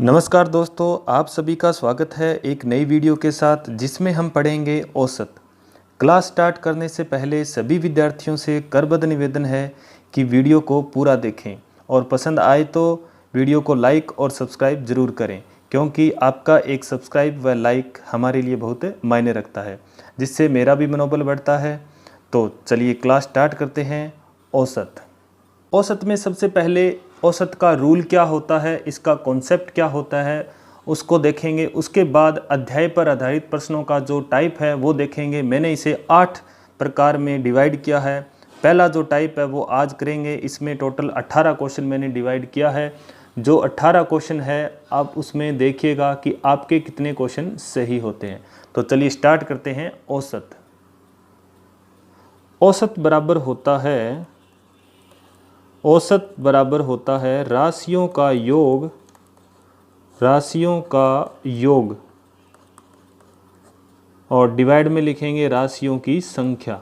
नमस्कार दोस्तों, आप सभी का स्वागत है एक नई वीडियो के साथ जिसमें हम पढ़ेंगे औसत। क्लास स्टार्ट करने से पहले सभी विद्यार्थियों से करबद्ध निवेदन है कि वीडियो को पूरा देखें और पसंद आए तो वीडियो को लाइक और सब्सक्राइब ज़रूर करें, क्योंकि आपका एक सब्सक्राइब व लाइक हमारे लिए बहुत मायने रखता है, जिससे मेरा भी मनोबल बढ़ता है। तो चलिए क्लास स्टार्ट करते हैं। औसत औसत में सबसे पहले औसत का रूल क्या होता है, इसका कॉन्सेप्ट क्या होता है, उसको देखेंगे। उसके बाद अध्याय पर आधारित प्रश्नों का जो टाइप है वो देखेंगे। मैंने इसे 8 प्रकार में डिवाइड किया है। पहला जो टाइप है वो आज करेंगे। इसमें टोटल 18 क्वेश्चन मैंने डिवाइड किया है। जो 18 क्वेश्चन है आप उसमें देखिएगा कि आपके कितने क्वेश्चन सही होते हैं। तो चलिए स्टार्ट करते हैं। औसत औसत बराबर होता है राशियों का योग और डिवाइड में लिखेंगे राशियों की संख्या,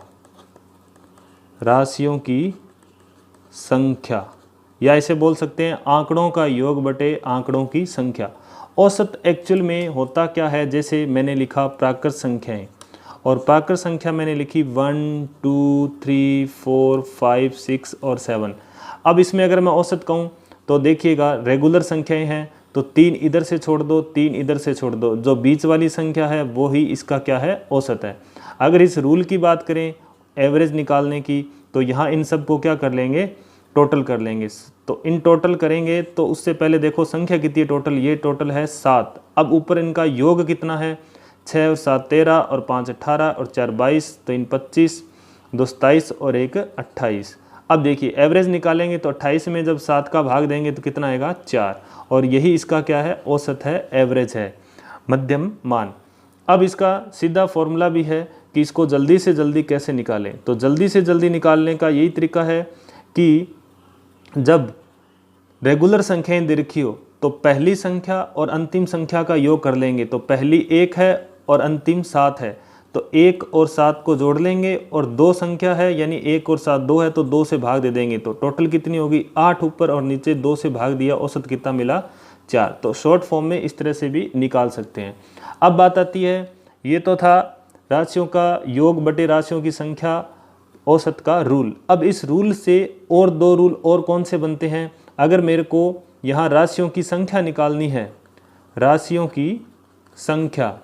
या इसे बोल सकते हैं आंकड़ों का योग बटे आंकड़ों की संख्या। औसत एक्चुअल में होता क्या है, जैसे मैंने लिखा प्राकृत संख्याएं, और प्राकृत संख्या मैंने लिखी 1 2 3 4 5 6 और 7। अब इसमें अगर मैं औसत कहूँ तो देखिएगा रेगुलर संख्याएं हैं तो 3 इधर से छोड़ दो, 3 इधर से छोड़ दो, जो बीच वाली संख्या है वो ही इसका क्या है, औसत है। अगर इस रूल की बात करें एवरेज निकालने की, तो यहाँ इन सब को क्या कर लेंगे, टोटल कर लेंगे। तो इन टोटल करेंगे तो उससे पहले देखो संख्या कितनी है टोटल, ये टोटल है 7। अब ऊपर इनका योग कितना है, 6 और 7 13 और 5 18 और 4 22, तो इन 25, 2 27 और 1 28। अब देखिए एवरेज निकालेंगे तो 28 में जब 7 का भाग देंगे तो कितना आएगा, 4, और यही इसका क्या है, औसत है, एवरेज है, मध्यम मान। अब इसका सीधा फॉर्मूला भी है कि इसको जल्दी से जल्दी कैसे निकालें। तो जल्दी से जल्दी निकालने का यही तरीका है कि जब रेगुलर संख्याएं दे रखी हो तो पहली संख्या और अंतिम संख्या का योग कर लेंगे। तो पहली 1 है और अंतिम 7 है, तो 1 और 7 को जोड़ लेंगे, और 2 संख्या है यानी 1 और 7 2 है तो 2 से भाग दे देंगे। तो टोटल कितनी होगी, 8 ऊपर और नीचे 2 से भाग दिया, औसत कितना मिला, 4। तो शॉर्ट फॉर्म में इस तरह से भी निकाल सकते हैं। अब बात आती है, ये तो था राशियों का योग बटे राशियों की संख्या, औसत का रूल। अब इस रूल से और 2 रूल और कौन से बनते हैं। अगर मेरे को यहाँ राशियों की संख्या निकालनी है, राशियों की संख्या,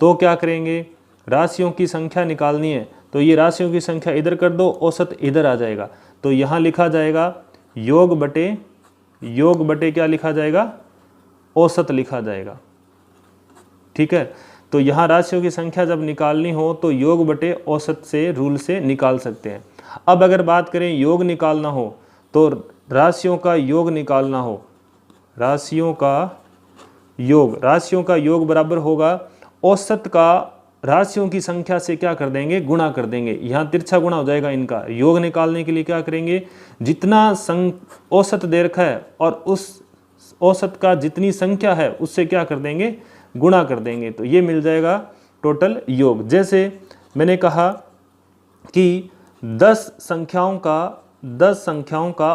तो क्या करेंगे, राशियों की संख्या निकालनी है तो ये राशियों की संख्या इधर कर दो, औसत इधर आ जाएगा। तो यहाँ लिखा जाएगा योग बटे क्या लिखा जाएगा, औसत लिखा जाएगा। ठीक है, तो यहाँ राशियों की संख्या जब निकालनी हो तो योग बटे औसत से रूल से निकाल सकते हैं। अब अगर बात करें योग निकालना हो तो राशियों का योग निकालना हो, राशियों का योग बराबर होगा औसत का राशियों की संख्या से क्या कर देंगे, गुणा कर देंगे। यहाँ तिरछा गुणा हो जाएगा इनका। योग निकालने के लिए क्या करेंगे, जितना औसत दे रखा है और उस औसत का जितनी संख्या है उससे क्या कर देंगे, गुणा कर देंगे, तो ये मिल जाएगा टोटल योग। जैसे मैंने कहा कि 10 संख्याओं का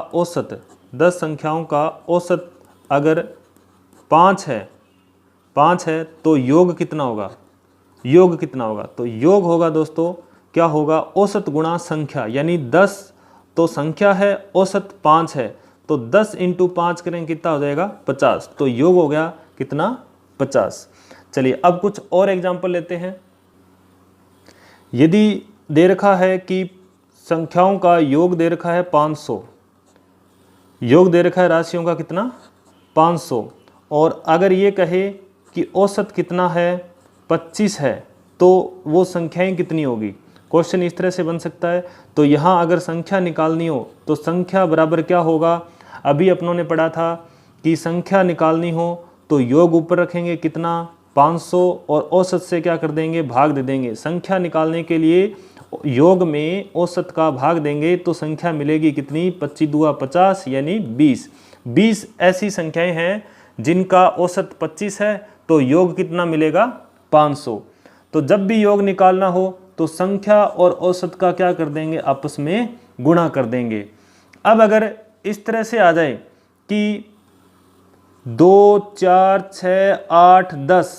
औसत अगर 5 है तो योग कितना होगा, तो योग होगा दोस्तों, क्या होगा, औसत गुणा संख्या, यानी 10 तो संख्या है, औसत 5 है, तो 10 × 5 करें कितना हो जाएगा, 50। तो योग हो गया कितना, 50। चलिए अब कुछ और एग्जाम्पल लेते हैं। यदि दे रखा है कि संख्याओं का योग दे रखा है 500, योग दे रखा है राशियों का कितना, 500, और अगर ये कहे कि औसत कितना है, 25 है, तो वो संख्याएं कितनी होगी। क्वेश्चन इस तरह से बन सकता है। तो यहाँ अगर संख्या निकालनी हो तो संख्या बराबर क्या होगा, अभी अपनों ने पढ़ा था कि संख्या निकालनी हो तो योग ऊपर रखेंगे कितना, 500, और औसत से क्या कर देंगे, भाग दे देंगे। संख्या निकालने के लिए योग में औसत का भाग देंगे तो संख्या मिलेगी कितनी, 25 दूआ 50 यानी 20 ऐसी संख्याएं हैं जिनका औसत 25 है तो योग कितना मिलेगा, 500। तो जब भी योग निकालना हो तो संख्या और औसत का क्या कर देंगे, आपस में गुणा कर देंगे। अब अगर इस तरह से आ जाए कि 2, 4, 6, 8, 10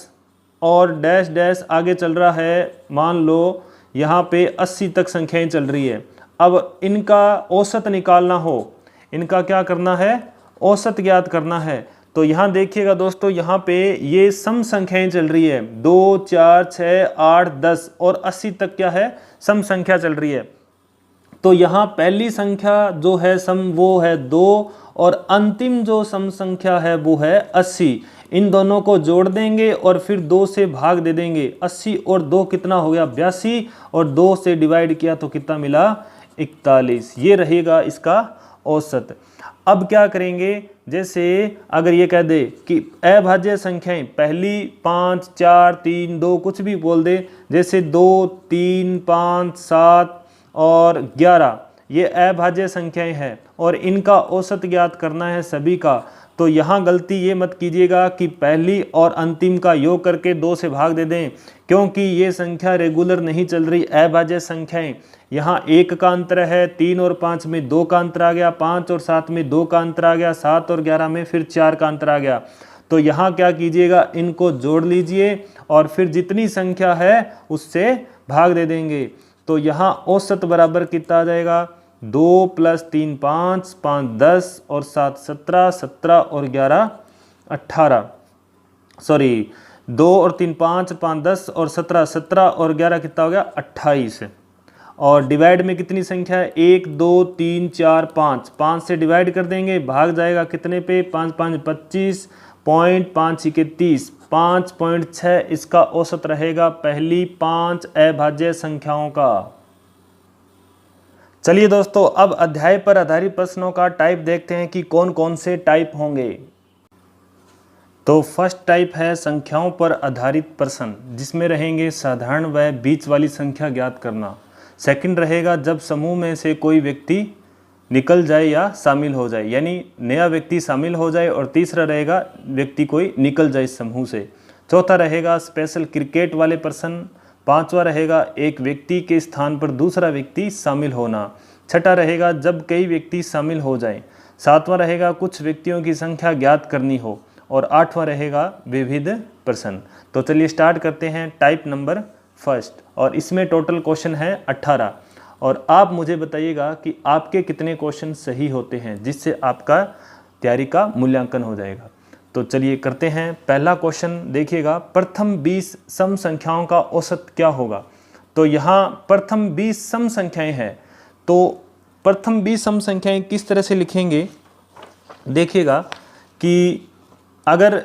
और डैश डैश आगे चल रहा है। मान लो यहाँ पे 80 तक संख्याएं चल रही है। अब इनका औसत निकालना हो, इनका क्या करना है, औसत ज्ञात करना है। तो यहाँ देखिएगा दोस्तों, यहाँ पे ये सम संख्याएं चल रही है, 2, 4, 6, 8, 10 और 80 तक क्या है, सम संख्या चल रही है। तो यहाँ पहली संख्या जो है सम वो है 2 और अंतिम जो सम संख्या है वो है 80। इन दोनों को जोड़ देंगे और फिर 2 से भाग दे देंगे। 80 और 2 कितना हो गया, 82 और 2 से डिवाइड किया तो कितना मिला, 41। ये रहेगा इसका औसत। अब क्या करेंगे, जैसे अगर ये कह दे कि अभाज्य संख्याएं पहली 5, 4, 3, 2 कुछ भी बोल दे, जैसे 2, 3, 5, 7 और 11 ये अभाज्य संख्याएं हैं और इनका औसत ज्ञात करना है सभी का। तो यहाँ गलती ये मत कीजिएगा कि पहली और अंतिम का योग करके 2 से भाग दे दें, क्योंकि ये संख्या रेगुलर नहीं चल रही, अभाज्य संख्याएं। यहाँ 1 का अंतर है, 3 और 5 में 2 का अंतर आ गया, 5 और 7 में 2 का अंतर आ गया, 7 और 11 में फिर 4 का अंतर आ गया। तो यहाँ क्या कीजिएगा, इनको जोड़ लीजिए और फिर जितनी संख्या है उससे भाग दे देंगे। तो यहाँ औसत बराबर कितना आ जाएगा, 2 + 3 5, 5 10 और 7 17, 17 और 11 18, सॉरी 2 और 3 5, 5 10 और 17, 17 और 11 कितना हो गया, 28। और डिवाइड में कितनी संख्या है, 1 2 3 4 5, 5 से डिवाइड कर देंगे, भाग जाएगा कितने पे, 5 5 25, 5 1 30, 5.6 इसका औसत रहेगा पहली 5 अभाज्य संख्याओं का। चलिए दोस्तों, अब अध्याय पर आधारित प्रश्नों का टाइप देखते हैं कि कौन कौन से टाइप होंगे। तो फर्स्ट टाइप है संख्याओं पर आधारित प्रश्न, जिसमें रहेंगे साधारण व बीच वाली संख्या ज्ञात करना। सेकंड रहेगा जब समूह में से कोई व्यक्ति निकल जाए या शामिल हो जाए, यानी नया व्यक्ति शामिल हो जाए। और तीसरा रहेगा व्यक्ति कोई निकल जाए इस समूह से। चौथा रहेगा स्पेशल क्रिकेट वाले प्रश्न। पांचवा रहेगा एक व्यक्ति के स्थान पर दूसरा व्यक्ति शामिल होना। छठा रहेगा जब कई व्यक्ति शामिल हो जाएं। सातवां रहेगा कुछ व्यक्तियों की संख्या ज्ञात करनी हो। और आठवां रहेगा विविध प्रश्न। तो चलिए स्टार्ट करते हैं टाइप नंबर फर्स्ट, और इसमें टोटल क्वेश्चन है 18। और आप मुझे बताइएगा कि आपके कितने क्वेश्चन सही होते हैं, जिससे आपका तैयारी का मूल्यांकन हो जाएगा। तो चलिए करते हैं। पहला क्वेश्चन देखिएगा, प्रथम 20 सम संख्याओं का औसत क्या होगा। तो यहाँ प्रथम 20 सम संख्याएं हैं, तो प्रथम 20 सम संख्याएं किस तरह से लिखेंगे, देखिएगा कि अगर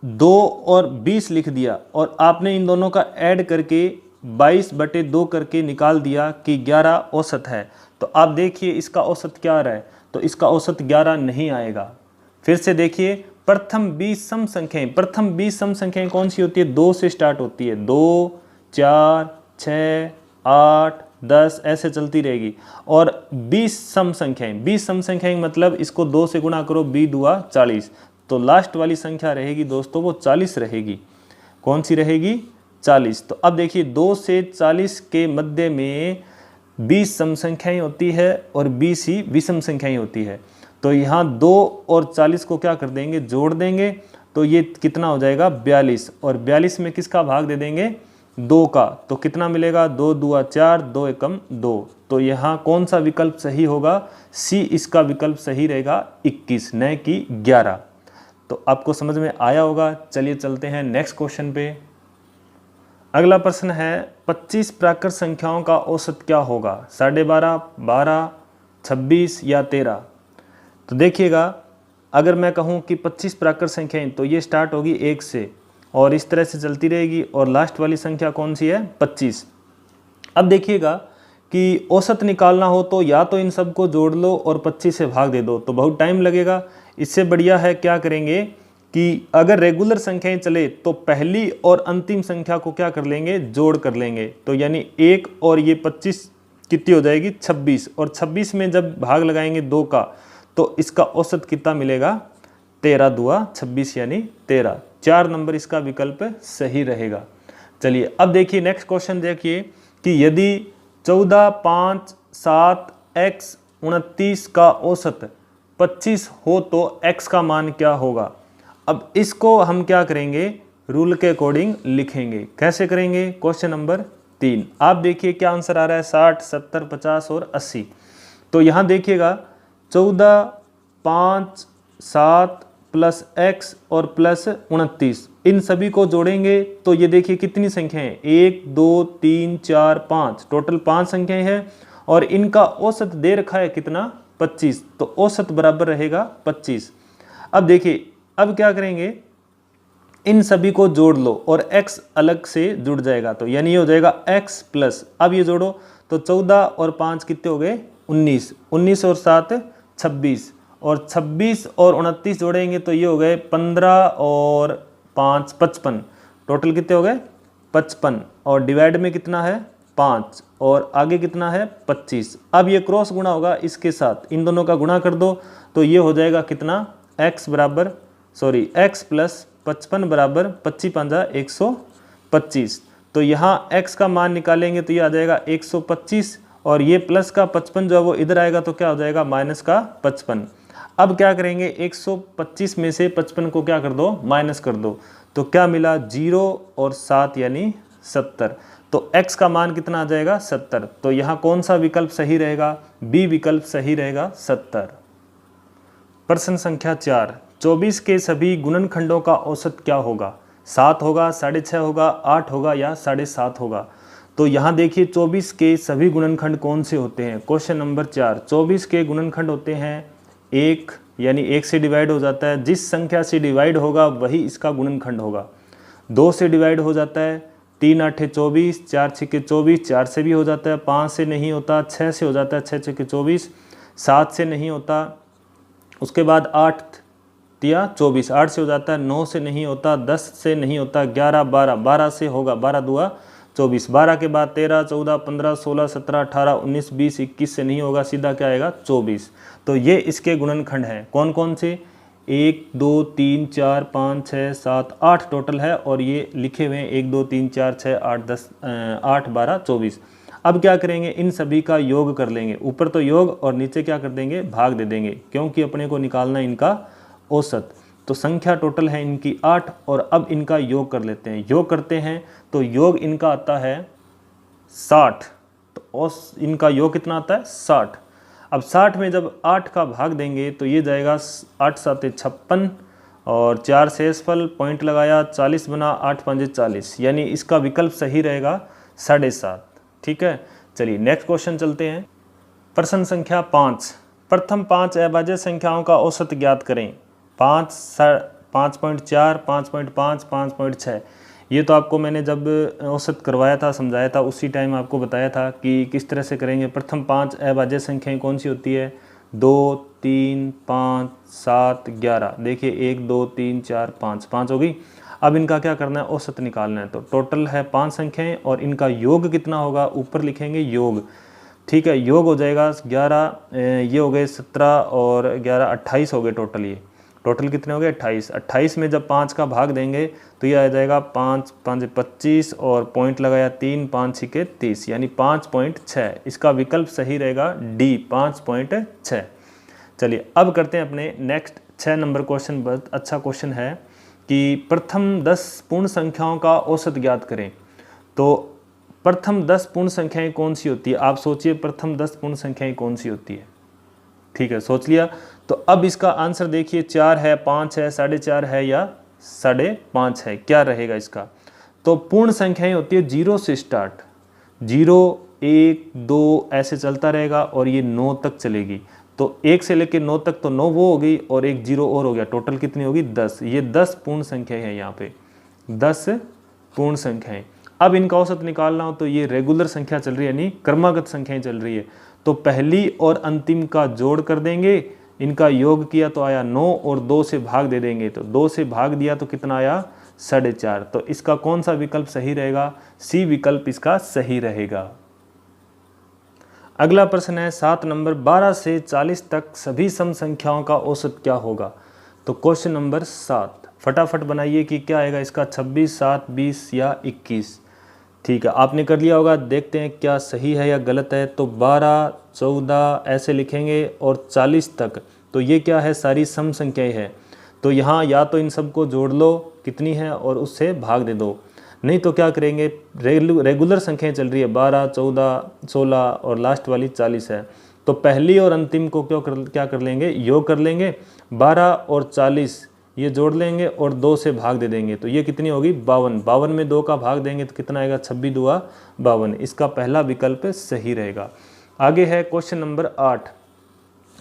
2 और 20 लिख दिया और आपने इन दोनों का ऐड करके 22/2 करके निकाल दिया कि 11 औसत है, तो आप देखिए इसका औसत क्या आ रहा है। तो इसका औसत 11 नहीं आएगा। फिर से देखिए, प्रथम 20 सम संख्याएं, प्रथम 20 सम संख्याएं कौन सी होती है, 2 से स्टार्ट होती है। 2 4 6 8 10 ऐसे चलती रहेगी। और 20 सम संख्याएं, 20 सम संख्याएं मतलब इसको 2 से गुणा करो, 20 दूआ 40। तो लास्ट वाली संख्या रहेगी दोस्तों वो 40 रहेगी। कौन सी रहेगी, 40। तो अब देखिए 2 से 40 के मध्य में 20 सम संख्याएं होती है और 20 ही विषम संख्याएं होती है। तो यहाँ 2 और 40 को क्या कर देंगे, जोड़ देंगे। तो ये कितना हो जाएगा, 42। और 42 में किसका भाग दे देंगे, 2 का। तो कितना मिलेगा, 2 दूआ 4, 2 एकम 2। तो यहाँ कौन सा विकल्प सही होगा, सी इसका विकल्प सही रहेगा, 21 न कि 11। तो आपको समझ में आया होगा। चलिए चलते हैं नेक्स्ट क्वेश्चन पे। अगला प्रश्न है 25 प्राकृत संख्याओं का औसत क्या होगा, 12.5, 12, 26 या 13। तो देखिएगा, अगर मैं कहूँ कि 25 प्राकृत संख्याएं, तो ये स्टार्ट होगी 1 से और इस तरह से चलती रहेगी, और लास्ट वाली संख्या कौन सी है, 25। अब देखिएगा कि औसत निकालना हो तो या तो इन सबको जोड़ लो और 25 से भाग दे दो, तो बहुत टाइम लगेगा। इससे बढ़िया है क्या करेंगे कि अगर रेगुलर संख्याएं चले तो पहली और अंतिम संख्या को क्या कर लेंगे, जोड़ कर लेंगे। तो यानी 1 और ये 25 कितनी हो जाएगी, 26। और 26 में जब भाग लगाएंगे 2 का, तो इसका औसत कितना मिलेगा, 13 दूआ 26 यानी 13। 4 नंबर इसका विकल्प सही रहेगा। चलिए अब देखिए नेक्स्ट क्वेश्चन देखिए कि यदि 14, 5, 7, x 29 का औसत 25 हो तो x का मान क्या होगा। अब इसको हम क्या करेंगे, रूल के अकॉर्डिंग लिखेंगे। कैसे करेंगे, क्वेश्चन नंबर 3 आप देखिए क्या आंसर आ रहा है, 60, 70, 50 और 80। तो यहाँ देखिएगा 14, 5, 7 प्लस x और प्लस 29, इन सभी को जोड़ेंगे तो ये देखिए कितनी संख्या है, 1, 2, 3, 4, 5, टोटल 5 संख्याएं हैं और इनका औसत दे रखा है कितना, 25, तो औसत बराबर रहेगा 25। अब देखिए अब क्या करेंगे, इन सभी को जोड़ लो और x अलग से जुड़ जाएगा, तो यानी ये हो जाएगा x प्लस, अब ये जोड़ो तो 14 और 5 कितने हो गए, 19, 19 और 7 26, और 26 और 29 जोड़ेंगे तो ये हो गए 15 और 5 55, टोटल कितने हो गए 55, और डिवाइड में कितना है 5 और आगे कितना है 25। अब ये क्रॉस गुणा होगा इसके साथ, इन दोनों का गुणा कर दो तो ये हो जाएगा कितना, x प्लस 55 बराबर 25 पंजा 125। तो यहाँ x का मान निकालेंगे तो ये आ जाएगा 125 और ये प्लस का 55 जो है वो इधर आएगा तो क्या हो जाएगा माइनस का 55। अब क्या करेंगे, 125 में से 55 को क्या कर दो, माइनस कर दो, तो क्या मिला 0 और 7 यानी 70। तो x का मान कितना आ जाएगा 70। तो यहाँ कौन सा विकल्प सही रहेगा, बी विकल्प सही रहेगा 70। प्रश्न संख्या 4, 24 के सभी गुणनखंडों का औसत क्या होगा, 7 होगा, 6.5 होगा, 8 होगा या 7.5 होगा। तो यहाँ देखिए 24 के सभी गुणनखंड कौन से होते हैं, क्वेश्चन नंबर 4, 24 के गुणनखंड होते हैं 1, यानी 1 से डिवाइड हो जाता है, जिस संख्या से डिवाइड होगा वही इसका गुणनखंड होगा। 2 से डिवाइड हो जाता है, 3 8 24, 4 6 24, 4 से भी हो जाता है, 5 से नहीं होता, 6 से हो जाता है, 6 6 24, 7 से नहीं होता, उसके बाद 8 या 24, 8 से हो जाता है, 9 से नहीं होता, 10 से नहीं होता, 11 12, 12 से होगा, 12 दूआ 24, 12 के बाद 13 14 15 16 17 18 19 20 21 से नहीं होगा, सीधा क्या आएगा 24। तो ये इसके गुणनखंड हैं, कौन कौन से, 1 2 3 4 5 6 7 8 टोटल है, और ये लिखे हुए हैं 1 2 3 4 6 8 10 8 12 24। अब क्या करेंगे, इन सभी का योग कर लेंगे, ऊपर तो योग और नीचे क्या कर देंगे, भाग दे देंगे, क्योंकि अपने को निकालना इनका औसत। तो संख्या टोटल है इनकी 8 और अब इनका योग कर लेते हैं, योग करते हैं तो योग इनका आता है 60, तो इनका योग कितना आता है 60। अब 60 में जब 8 का भाग देंगे तो ये जाएगा 8 7 56 और 4 शेषफल पॉइंट लगाया, 40 बना, 8 5 40, यानी इसका विकल्प सही रहेगा 7.5। ठीक है, चलिए नेक्स्ट क्वेश्चन चलते हैं। प्रश्न संख्या 5, प्रथम 5 अभाज्य संख्याओं का औसत ज्ञात करें। 5 5.4 5.5 5.6, ये तो आपको मैंने जब औसत करवाया था, समझाया था, उसी टाइम आपको बताया था कि किस तरह से करेंगे। प्रथम 5 अभाज्य संख्याएं कौन सी होती है, 2 3 5 7 11, देखिए 1 2 3 4 5, 5 हो गई। अब इनका क्या करना है, औसत निकालना है। तो टोटल है 5 संख्याएं और इनका योग कितना होगा, ऊपर लिखेंगे योग। ठीक है, योग हो जाएगा 11, ये हो गए 17 और 11 28 हो गए टोटल। ये टोटल कितने हो गए 28। 28 में जब 5 का भाग देंगे तो ये आ जाएगा 5 5 25 और पॉइंट लगाया 3 5 6 30, यानी 5.6। इसका विकल्प सही रहेगा डी 5.6। चलिए अब करते हैं अपने नेक्स्ट 6 नंबर क्वेश्चन। बहुत अच्छा क्वेश्चन है कि प्रथम 10 पूर्ण संख्याओं का औसत ज्ञात करें। तो प्रथम 10 पूर्ण संख्याएं कौन सी होती है, आप सोचिए प्रथम 10 पूर्ण संख्याएं कौन सी होती है। ठीक है, सोच लिया। तो अब इसका आंसर देखिए, 4 है, 5 है, 4.5 है या 5.5 है, क्या रहेगा इसका। तो पूर्ण संख्याएं होती है 0 से स्टार्ट, 0 1 2 ऐसे चलता रहेगा और ये 9 तक चलेगी। तो 1 से लेकर 9 तक तो 9 वो हो गई और एक 0 और हो गया, टोटल कितनी होगी 10। ये 10 पूर्ण संख्याएं हैं, यहाँ पे 10 पूर्ण संख्याएं। अब इनका औसत निकालना हो तो ये रेगुलर संख्या चल रही है, यानी क्रमागत संख्याएं चल रही है। तो पहली और अंतिम का जोड़ कर देंगे, इनका योग किया तो आया 9 और 2 से भाग दे देंगे, तो 2 से भाग दिया तो कितना आया 4.5। तो इसका कौन सा विकल्प सही रहेगा, सी विकल्प इसका सही रहेगा। अगला प्रश्न है 7 नंबर, 12 से 40 तक सभी सम संख्याओं का औसत क्या होगा। तो क्वेश्चन नंबर 7 फटाफट बनाइए कि क्या आएगा इसका, 26 7 20 या 21। ठीक है, आपने कर लिया होगा, देखते हैं क्या सही है या गलत है। तो 12 14 ऐसे लिखेंगे और 40 तक, तो ये क्या है, सारी सम संख्याएं हैं। तो यहाँ या तो इन सबको जोड़ लो कितनी है और उससे भाग दे दो, नहीं तो क्या करेंगे, रेगुलर संख्याएं चल रही है 12, 14, 16 और लास्ट वाली 40 है, तो पहली और अंतिम को क्या कर लेंगे, योग कर लेंगे। 12 और 40 ये जोड़ लेंगे और 2 से भाग दे देंगे, तो ये कितनी होगी 52। 52 में 2 का भाग देंगे तो कितना आएगा 26 दूआ 52। इसका पहला विकल्प सही रहेगा। आगे है क्वेश्चन नंबर 8।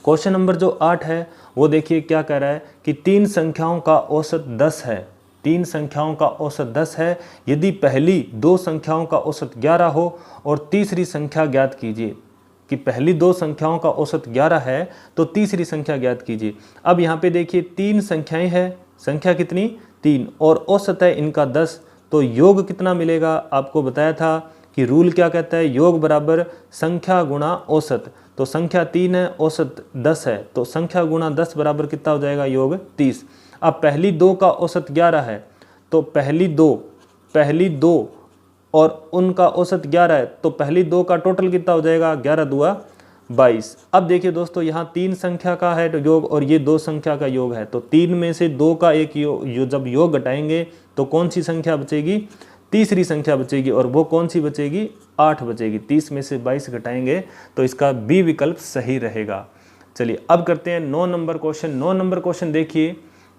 क्वेश्चन नंबर जो 8 है वो देखिए क्या कह रहा है कि 3 संख्याओं का औसत 10 है। 3 संख्याओं का औसत 10 है। यदि पहली 2 संख्याओं का औसत 11 हो और तीसरी संख्या ज्ञात कीजिए। कि पहली 2 संख्याओं का औसत 11 है तो तीसरी संख्या ज्ञात कीजिए। अब यहाँ पे देखिए 3 संख्याएं हैं, संख्या कितनी 3 और औसत है इनका 10, तो योग कितना मिलेगा, आपको बताया था कि रूल क्या कहता है, योग बराबर संख्या गुणा औसत। तो संख्या 3 है, औसत 10 है, तो संख्या गुणा 10 बराबर कितना हो जाएगा, योग 30। अब पहली 2 का औसत 11 है, तो पहली दो और उनका औसत 11 है, तो पहली 2 का टोटल कितना हो जाएगा, 11 दूआ 22। अब देखिए दोस्तों यहाँ 3 संख्या का है योग और ये 2 संख्या का योग है, तो 3 में से 2 का एक जब योग घटाएंगे तो कौन सी संख्या बचेगी, तीसरी संख्या बचेगी, और वो कौन सी बचेगी, 8 बचेगी। 30 में से 22 घटाएंगे तो इसका बी विकल्प सही रहेगा। चलिए अब करते हैं 9 नंबर क्वेश्चन। 9 नंबर क्वेश्चन देखिए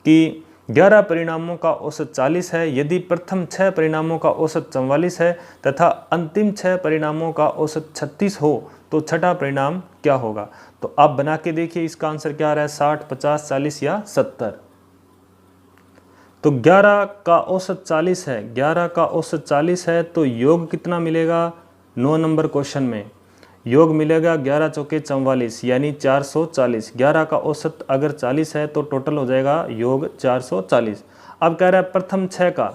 कि 11 परिणामों का औसत 40 है। यदि प्रथम 6 परिणामों का औसत 44 है तथा अंतिम 6 परिणामों का औसत 36 हो तो छठा परिणाम क्या होगा। तो आप बना के देखिए इसका आंसर क्या आ रहा है, 60, 50, 40 या 70। तो 11 का औसत 40 है, 11 का औसत 40 है, तो योग कितना मिलेगा 9 नंबर क्वेश्चन में, योग मिलेगा 11 चौके 44 यानी 440। 11 का औसत अगर 40 है तो टोटल हो जाएगा योग 440। अब कह रहा है प्रथम 6 का,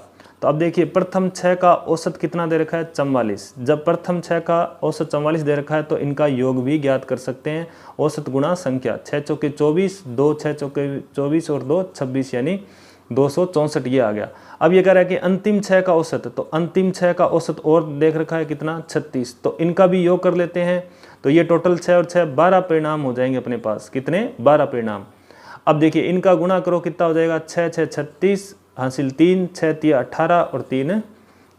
तो अब देखिए प्रथम 6 का औसत कितना दे रखा है 44। जब प्रथम 6 का औसत 44 दे रखा है तो इनका योग भी ज्ञात कर सकते हैं, औसत गुणा संख्या। 6 चौके 24, 2 6 चौके 24 और 2 26 यानी 264 ये आ गया। अब ये कह रहा है कि अंतिम 6 का औसत, तो अंतिम 6 का औसत और देख रखा है कितना 36, तो इनका भी योग कर लेते हैं। तो ये टोटल 6 और 6 12 परिणाम हो जाएंगे अपने पास, कितने 12 परिणाम। अब देखिए इनका गुणा करो कितना हो जाएगा, 6 6 36 हासिल 3, 6 3 18 और 3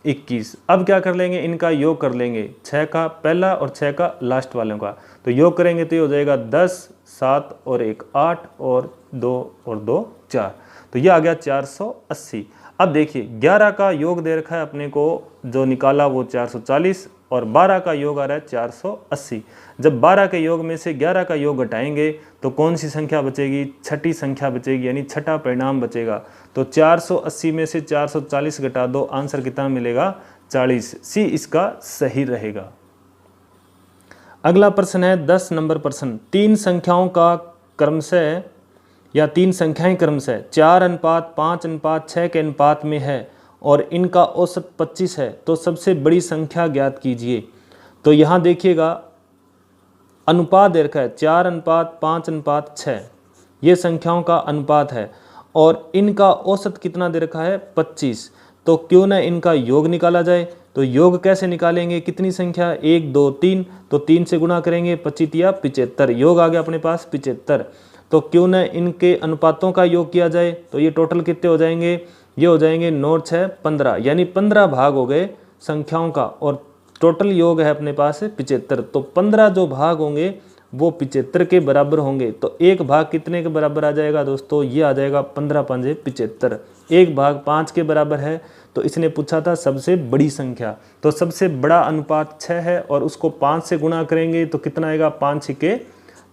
21। अब क्या कर लेंगे, इनका योग कर लेंगे, 6 का पहला और 6 का लास्ट वालों का, तो योग करेंगे तो ये हो जाएगा 10, 7 और 1 8 और 2 और 2 4, तो ये आ गया 480। अब देखिए 11 का योग दे रखा है अपने को, जो निकाला वो 440 और 12 का योग आ रहा है 480। जब 12 के योग में से 11 का योग घटाएंगे तो कौन सी संख्या बचेगी, छठी संख्या बचेगी, यानी छठा परिणाम बचेगा। तो 480 में से 440 घटा दो, आंसर कितना मिलेगा 40। सी इसका सही रहेगा। अगला प्रश्न है 10 नंबर प्रश्न। 3 संख्याओं का क्रमशः या 3 संख्याएं क्रमशः 4 अनुपात 5 अनुपात 6 के अनुपात में है और इनका औसत 25 है, तो सबसे बड़ी संख्या ज्ञात कीजिए। तो यहाँ देखिएगा अनुपात दे रखा है 4 अनुपात 5 अनुपात 6, ये संख्याओं का अनुपात है और इनका औसत कितना दे रखा है 25। तो क्यों ना इनका योग निकाला जाए। तो योग कैसे निकालेंगे, कितनी संख्या 1 2 3, तो 3 से गुणा करेंगे 25 या 75, योग आ गया अपने पास 75। तो क्यों न इनके अनुपातों का योग किया जाए। तो ये टोटल कितने हो जाएंगे, ये हो जाएंगे 9 6 15, यानी 15 भाग हो गए संख्याओं का और टोटल योग है अपने पास 75। तो 15 जो भाग होंगे वो 75 के बराबर होंगे। तो एक भाग कितने के बराबर आ जाएगा दोस्तों, ये आ जाएगा 15 पंजे 75। एक भाग 5 के बराबर है, तो इसने पूछा था सबसे बड़ी संख्या। तो सबसे बड़ा अनुपात 6 है और उसको 5 से गुणा करेंगे तो कितना आएगा 5 6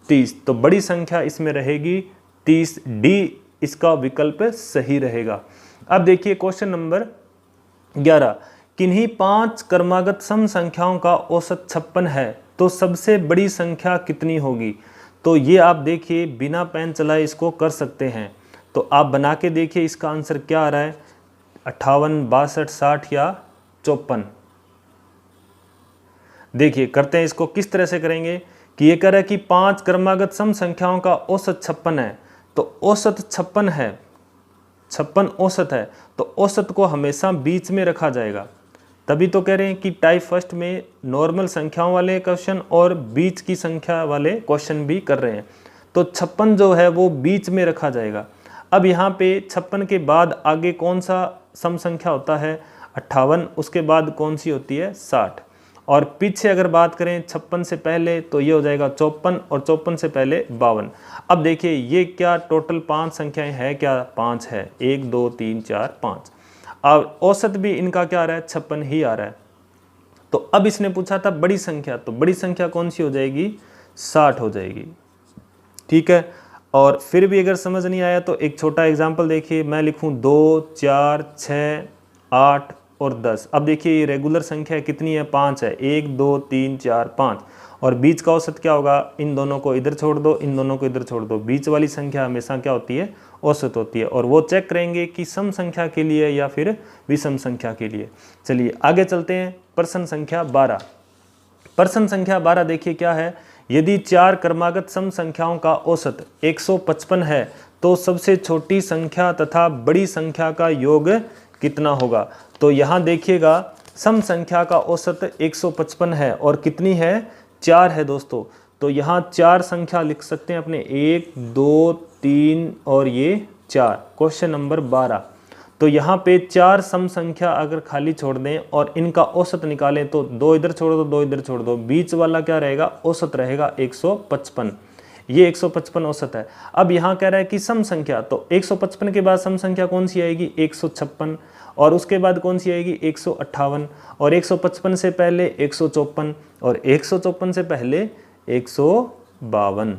30। तो बड़ी संख्या इसमें रहेगी 30, डी इसका विकल्प सही रहेगा। अब देखिए क्वेश्चन नंबर 11। किन्हीं 5 क्रमागत सम संख्याओं का औसत 56 है तो सबसे बड़ी संख्या कितनी होगी। तो ये आप देखिए बिना पेन चलाए इसको कर सकते हैं। तो आप बना के देखिए इसका आंसर क्या आ रहा है, 58 62 60 या 54। देखिए करते हैं इसको किस तरह से करेंगे कि ये कह रहा है कि 5 क्रमागत सम संख्याओं का औसत 56 है, तो औसत 56 है, 56 औसत है, तो औसत को हमेशा बीच में रखा जाएगा। तभी तो कह रहे हैं कि टाइप फर्स्ट में नॉर्मल संख्याओं वाले क्वेश्चन और बीच की संख्या वाले क्वेश्चन भी कर रहे हैं। तो 56 जो है वो बीच में रखा जाएगा। अब यहाँ पे 56 के बाद आगे कौन सा सम संख्या होता है 58, उसके बाद कौन सी होती है 60, और पीछे अगर बात करें 56 से पहले तो ये हो जाएगा 54 और 54 से पहले 52। अब देखिए ये क्या टोटल 5 संख्याएं है, क्या 5 है, 1 2 3 4 5। अब औसत भी इनका क्या आ रहा है 56 ही आ रहा है। तो अब इसने पूछा था बड़ी संख्या, तो बड़ी संख्या कौन सी हो जाएगी 60 हो जाएगी। ठीक है, और फिर भी अगर समझ नहीं आया तो एक छोटा एग्जाम्पल देखिए, मैं लिखूं 2 4 6 8 और 10। अब देखिए ये रेगुलर संख्या कितनी है 5 है, 1 2 3 4 5, और बीच का औसत क्या होगा, इन दोनों को इधर छोड़ दो, इन दोनों को इधर छोड़ दो, बीच वाली संख्या हमेशा क्या होती है औसत होती है, और वो चेक करेंगे कि सम संख्या के लिए या फिर विषम संख्या के लिए। चलिए आगे चलते हैं, प्रश्न संख्या 12। प्रश्न संख्या 12 देखिए क्या है, यदि 4 क्रमागत सम संख्याओं का औसत 155 है तो सबसे छोटी संख्या तथा बड़ी संख्या का योग कितना होगा। तो यहाँ देखिएगा सम संख्या का औसत 155 है और कितनी है 4 है दोस्तों, तो यहाँ 4 संख्या लिख सकते हैं अपने, 1 2 3 और ये 4। क्वेश्चन नंबर 12, तो यहाँ पे 4 सम संख्या अगर खाली छोड़ दें और इनका औसत निकालें तो 2 इधर छोड़ दो, 2 इधर छोड़ दो, बीच वाला क्या रहेगा औसत रहेगा 155, ये 155 औसत है। अब यहाँ कह रहा है कि सम संख्या, तो 155 के बाद सम संख्या कौन सी आएगी 156, और उसके बाद कौन सी आएगी 158, और 155 से पहले 154, और 154 से पहले 152।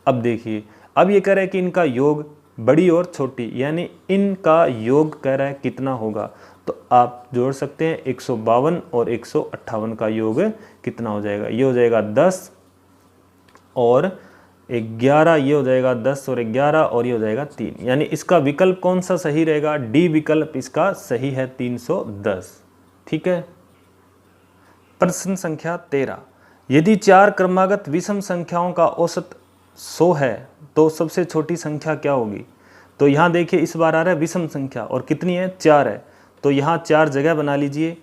अब देखिए अब ये कह रहा है कि इनका योग बड़ी और छोटी, यानी इनका योग कह रहा है कितना होगा, तो आप जोड़ सकते हैं 152 और 158 का योग कितना हो जाएगा, ये हो जाएगा 10 और 11, ये हो जाएगा 10 और 11, और ये हो जाएगा 3, यानी इसका विकल्प कौन सा सही रहेगा, डी विकल्प इसका सही है 310। ठीक है। प्रश्न संख्या 13, यदि 4 क्रमागत विषम संख्याओं का औसत 100 है तो सबसे छोटी संख्या क्या होगी। तो यहाँ देखिए इस बार आ रहा है विषम संख्या और कितनी है 4 है, तो यहाँ 4 जगह बना लीजिए,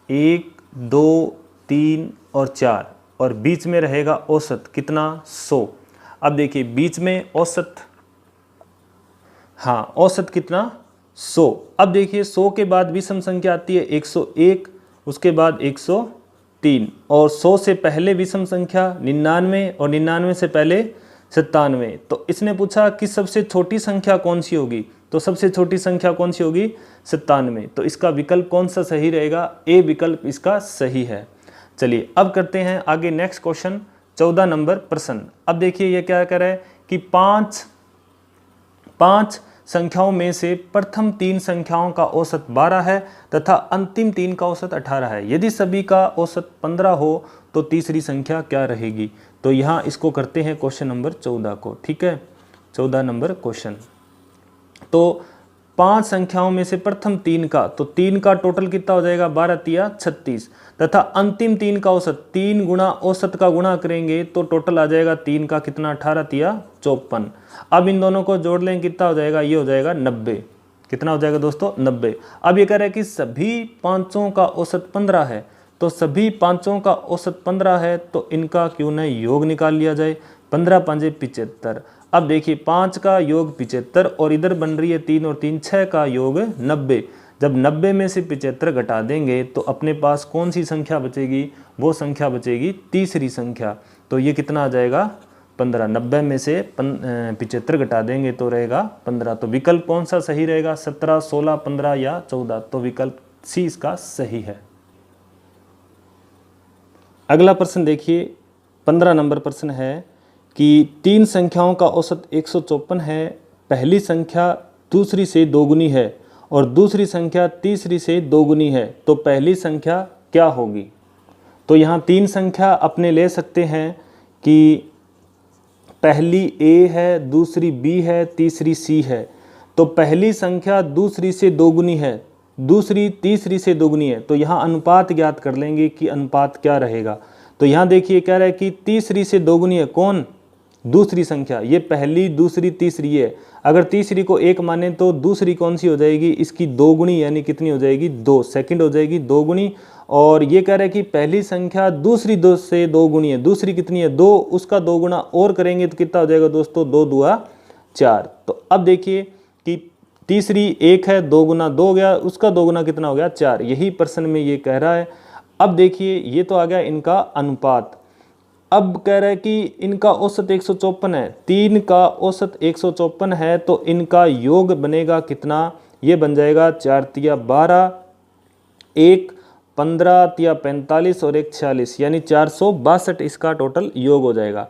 1 2 3 और 4, और बीच में रहेगा औसत कितना 100। अब देखिए बीच में औसत, हाँ औसत कितना 100। अब देखिए 100 के बाद विषम संख्या आती है 101, उसके बाद 103, और 100 से पहले विषम संख्या 99, और 99 से पहले 97। तो इसने पूछा कि सबसे छोटी संख्या कौन सी होगी, तो सबसे छोटी संख्या कौन सी होगी 97, तो इसका विकल्प कौन सा सही रहेगा, ए विकल्प इसका सही है। चलिए अब करते हैं आगे नेक्स्ट क्वेश्चन, 14 नंबर प्रश्न। अब देखिए ये क्या कह रहा है कि पांच संख्याओं में से प्रथम 3 संख्याओं का औसत 12 है तथा अंतिम 3 का औसत 18 है, यदि सभी का औसत 15 हो तो तीसरी संख्या क्या रहेगी। तो यहाँ इसको करते हैं क्वेश्चन नंबर 14 को। ठीक है, 14 नंबर क्वेश्चन। तो 5 संख्याओं में से प्रथम 3 का, तो 3 का टोटल कितना हो जाएगा 12 तिया 36, तथा अंतिम 3 का औसत, 3 गुणा औसत का गुणा करेंगे तो टोटल आ जाएगा 3 का कितना 18 तिया 54। अब इन दोनों को जोड़ लें कितना हो जाएगा, ये हो जाएगा 90। कितना हो जाएगा दोस्तों 90। अब ये कह रहा है कि सभी पांचों का औसत 15 है, तो सभी पांचों का औसत 15 है तो इनका क्यों न योग निकाल लिया जाए, 15 5 75। अब देखिए 5 का योग 75 और इधर बन रही है 3 और 3 6 का योग 90। जब 90 में से 75 घटा देंगे तो अपने पास कौन सी संख्या बचेगी, वो संख्या बचेगी तीसरी संख्या। तो ये कितना आ जाएगा 15। 90 में से 75 घटा देंगे तो रहेगा 15। तो विकल्प कौन सा सही रहेगा, 17 16 15 या 14। तो विकल्प सी इसका सही है। अगला प्रश्न देखिए, 15 नंबर प्रश्न है कि 3 संख्याओं का औसत 154 है, पहली संख्या दूसरी से दोगुनी है और दूसरी संख्या तीसरी से दोगुनी है, तो पहली संख्या क्या होगी। तो यहाँ 3 संख्या अपने ले सकते हैं कि पहली A है, दूसरी B है, तीसरी C है। तो पहली संख्या दूसरी से दोगुनी है, दूसरी तीसरी से दोगुनी है, तो यहाँ अनुपात ज्ञात कर लेंगे कि अनुपात क्या रहेगा। तो यहाँ देखिए कह रहा है कि तीसरी से दोगुनी है कौन, दूसरी संख्या। ये पहली दूसरी तीसरी है, अगर तीसरी को 1 माने तो दूसरी कौन सी हो जाएगी, इसकी दोगुनी, यानी कितनी हो जाएगी 2, सेकंड हो जाएगी दोगुनी। और ये कह रहा है कि पहली संख्या दूसरी 2 से दोगुनी है, दूसरी कितनी है 2, उसका 2 गुना और करेंगे तो कितना हो जाएगा दोस्तों 2 दूआ 4। तो अब देखिए कि तीसरी 1 है, 2 गुना 2 हो गया, उसका 2 गुना कितना हो गया 4। यही प्रश्न में ये कह रहा है। अब देखिए ये तो आ गया इनका अनुपात। अब कह रहा है कि इनका औसत 154 है, 3 का औसत 154 है, तो इनका योग बनेगा कितना, ये बन जाएगा 4 तिया 12, 1 15 तिया 45 और 1 46, यानी 462 इसका टोटल योग हो जाएगा।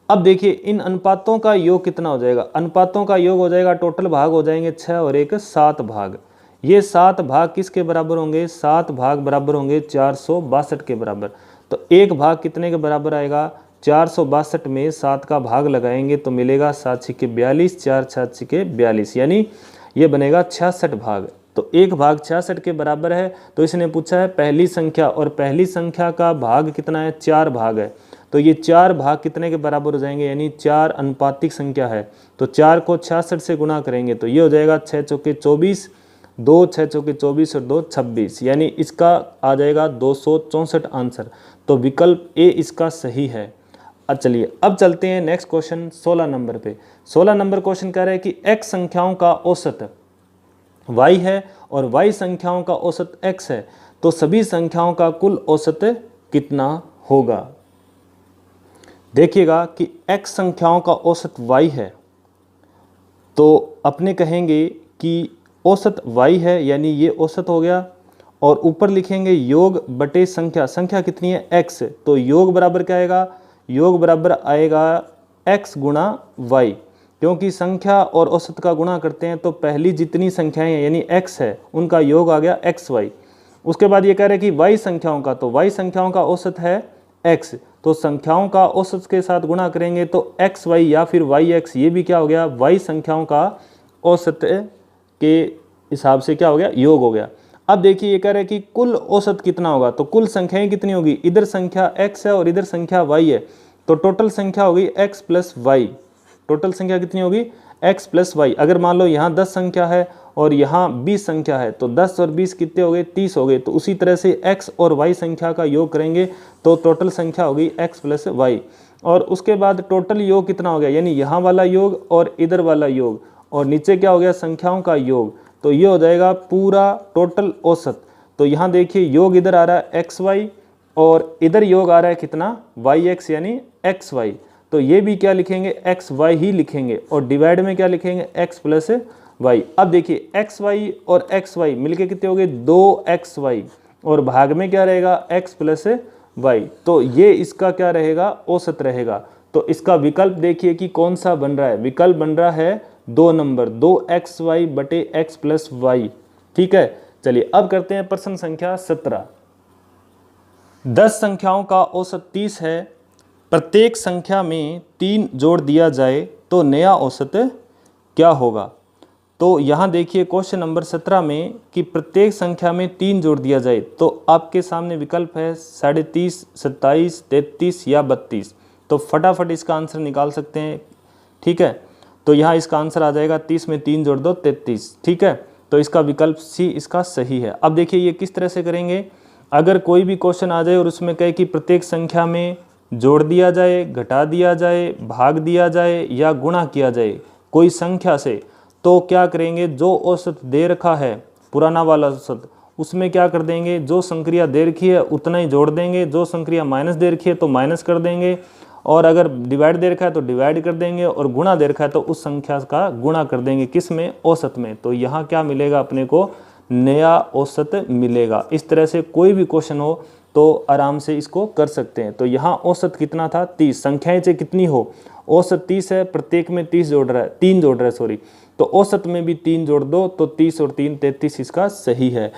अब देखिए इन अनुपातों का योग कितना हो जाएगा, अनुपातों का योग हो जाएगा, टोटल भाग हो जाएंगे 6 और 1 7 भाग। ये 7 भाग किसके बराबर होंगे, 7 भाग बराबर होंगे 462 के बराबर। तो एक भाग कितने के बराबर आएगा, 462 में 7 का भाग लगाएंगे तो मिलेगा 7 छिके 42, 4 6 छिके 42, यानी ये बनेगा 66 भाग। तो एक भाग 66 के बराबर है। तो इसने पूछा है पहली संख्या, और पहली संख्या का भाग कितना है, 4 भाग है। तो ये 4 भाग कितने के बराबर हो जाएंगे, यानी 4 अनुपातिक संख्या है। तो 4 को 66 से गुणा करेंगे तो ये हो जाएगा 6 चौके 24, 2 6 चौके 24 और 2 26, यानी इसका आ जाएगा 264 आंसर। तो विकल्प ए इसका सही है। चलिए अब चलते हैं नेक्स्ट क्वेश्चन 16 नंबर पे। 16 नंबर क्वेश्चन कह रहा है कि x संख्याओं का औसत y है और y संख्याओं का औसत x है, तो सभी संख्याओं का कुल औसत कितना होगा। देखिएगा कि x संख्याओं का औसत y है, तो अपने कहेंगे कि औसत y है, यानी ये औसत हो गया, और ऊपर लिखेंगे योग बटे संख्या, संख्या कितनी है x, तो योग बराबर क्या आएगा, योग बराबर आएगा x गुणा y, क्योंकि संख्या और औसत का गुणा करते हैं तो पहली जितनी संख्याएं हैं यानी x है उनका योग आ गया xy। उसके बाद ये कह रहे हैं कि y संख्याओं का, तो y संख्याओं का औसत है x, तो संख्याओं का औसत के साथ गुणा करेंगे तो xy या फिर yx, ये भी क्या हो गया, y संख्याओं का औसत के हिसाब से क्या हो गया, योग हो गया। अब देखिए ये कह रहे हैं कि कुल औसत कितना होगा, तो कुल संख्याएं कितनी होगी, इधर संख्या x है और इधर संख्या y है, तो टोटल संख्या होगी x प्लस y। टोटल संख्या कितनी होगी, x प्लस y। अगर मान लो यहाँ 10 संख्या है और यहाँ 20 संख्या है, तो 10 और 20 कितने हो गए, 30 हो गए। तो उसी तरह से x और y संख्या का योग करेंगे तो टोटल संख्या होगी x प्लस y। और उसके बाद टोटल योग कितना हो गया, यानी यहाँ वाला योग और इधर वाला योग, और नीचे क्या हो गया, संख्याओं का योग, तो ये हो जाएगा पूरा टोटल औसत। तो यहाँ देखिए योग इधर आ रहा है xy और इधर योग आ रहा है कितना, yx यानी xy। तो ये भी क्या लिखेंगे, xy ही लिखेंगे, और डिवाइड में क्या लिखेंगे, x प्लस y। अब देखिए xy और xy मिलके कितने हो गए, 2xy, और भाग में क्या रहेगा, x प्लस y। तो ये इसका क्या रहेगा, औसत रहेगा। तो इसका विकल्प देखिए कि कौन सा बन रहा है, विकल्प बन रहा है 2 नंबर, 2xy बटे x प्लस y। ठीक है, चलिए अब करते हैं प्रश्न संख्या 17। 10 संख्याओं का औसत 30 है, प्रत्येक संख्या में 3 जोड़ दिया जाए तो नया औसत क्या होगा। तो यहाँ देखिए क्वेश्चन नंबर 17 में कि प्रत्येक संख्या में 3 जोड़ दिया जाए, तो आपके सामने विकल्प है 37, 27, 33 या 32। तो फटाफट इसका आंसर निकाल सकते हैं। ठीक है, तो यहाँ इसका आंसर आ जाएगा 30 में 3 जोड़ दो 33। ठीक है, तो इसका विकल्प सी इसका सही है। अब देखिए ये किस तरह से करेंगे, अगर कोई भी क्वेश्चन आ जाए और उसमें कहे कि प्रत्येक संख्या में जोड़ दिया जाए, घटा दिया जाए, भाग दिया जाए या गुणा किया जाए कोई संख्या से, तो क्या करेंगे, जो औसत दे रखा है पुराना वाला औसत, उसमें क्या कर देंगे, जो संक्रिया दे रखी है उतना ही जोड़ देंगे, जो संक्रिया माइनस दे रखी है तो माइनस कर देंगे, और अगर डिवाइड दे रखा है तो डिवाइड कर देंगे, और गुणा दे रखा है तो उस संख्या का गुणा कर देंगे, किस में, औसत में। तो यहाँ क्या मिलेगा अपने को, नया औसत मिलेगा। इस तरह से कोई भी क्वेश्चन हो तो आराम से इसको कर सकते हैं। तो यहाँ औसत कितना था, 30, संख्याएं चाहे कितनी हो, औसत 30 है, प्रत्येक में 3 जोड़ रहा है सॉरी, तो औसत में भी 3 जोड़ दो, तो 30 और 3 33 इसका सही है।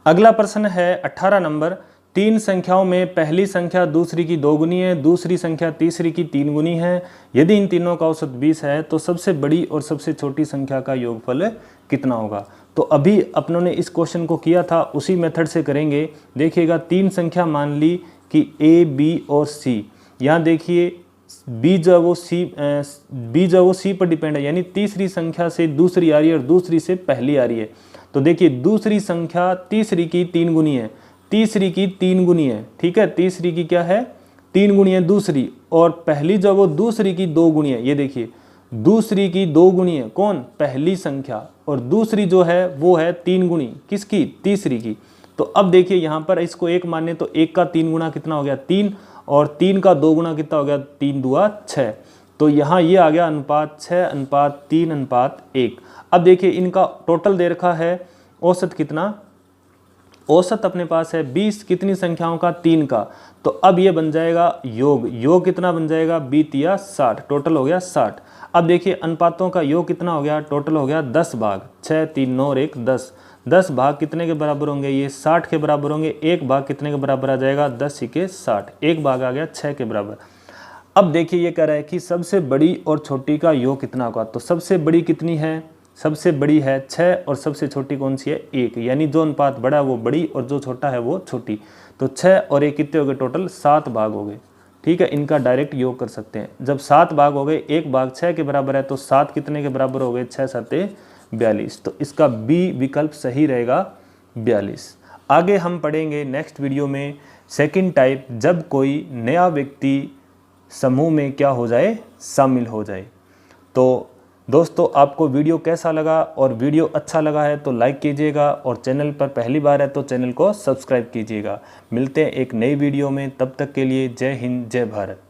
अगला प्रश्न है 18 नंबर। 3 संख्याओं में पहली संख्या दूसरी की 2 गुनी है, दूसरी संख्या तीसरी की 3 गुनी है। यदि इन तीनों का औसत 20 है तो सबसे बड़ी और सबसे छोटी संख्या का योगफल कितना होगा। तो अभी अपनों ने इस क्वेश्चन को किया था, उसी मेथड से करेंगे। देखिएगा 3 संख्या मान ली कि a, b और c। यहाँ देखिए b जो है वो c पर डिपेंड है, यानी तीसरी संख्या से दूसरी आ रही है और दूसरी से पहली आ रही है। तो देखिए दूसरी संख्या तीसरी की 3 गुनी है, तीसरी की 3 गुनी है। ठीक है, तीसरी की क्या है, 3 गुनी है दूसरी, और पहली जो वो दूसरी की 2 गुनी है। ये देखिए दूसरी की 2 गुणी है, कौन? पहली संख्या, और दूसरी जो है वो है 3 गुणी, किसकी? तीसरी की। तो अब देखिए यहाँ पर इसको 1 माने तो 1 का 3 गुना कितना हो गया? 3, और 3 का 2 गुना कितना हो गया? 3 दूआ 6। तो यहाँ ये आ गया अनुपात 6:3:1। अब देखिए इनका टोटल दे रखा है औसत कितना? औसत अपने पास है 20, कितनी संख्याओं का? 3 का। तो अब ये बन जाएगा योग, योग कितना बन जाएगा? 20 × 60, टोटल हो गया 60। अब देखिए अनुपातों का योग कितना हो गया? टोटल हो गया 10 भाग, 6 3 9 और 1 10। 10 भाग कितने के बराबर होंगे? ये 60 के बराबर होंगे। एक भाग कितने के बराबर आ जाएगा? 10 × 60, एक भाग आ गया 6 के बराबर। अब देखिए ये कह रहा है कि सबसे बड़ी और छोटी का योग कितना होगा? तो सबसे बड़ी कितनी है? सबसे बड़ी है 6, और सबसे छोटी कौन सी है? 1। यानी जो अनुपात बड़ा है वो बड़ी और जो छोटा है वो छोटी। तो 6 और 1 कितने हो गए? टोटल 7 भाग हो गए। ठीक है, इनका डायरेक्ट योग कर सकते हैं। जब 7 भाग हो गए, एक भाग 6 के बराबर है, तो 7 कितने के बराबर हो गए? 6 7 42। तो इसका बी विकल्प सही रहेगा 42। आगे हम पढ़ेंगे नेक्स्ट वीडियो में सेकंड टाइप, जब कोई नया व्यक्ति समूह में क्या हो जाए? शामिल हो जाए। तो दोस्तों आपको वीडियो कैसा लगा? और वीडियो अच्छा लगा है तो लाइक कीजिएगा, और चैनल पर पहली बार है तो चैनल को सब्सक्राइब कीजिएगा। मिलते हैं एक नई वीडियो में, तब तक के लिए जय हिंद जय भारत।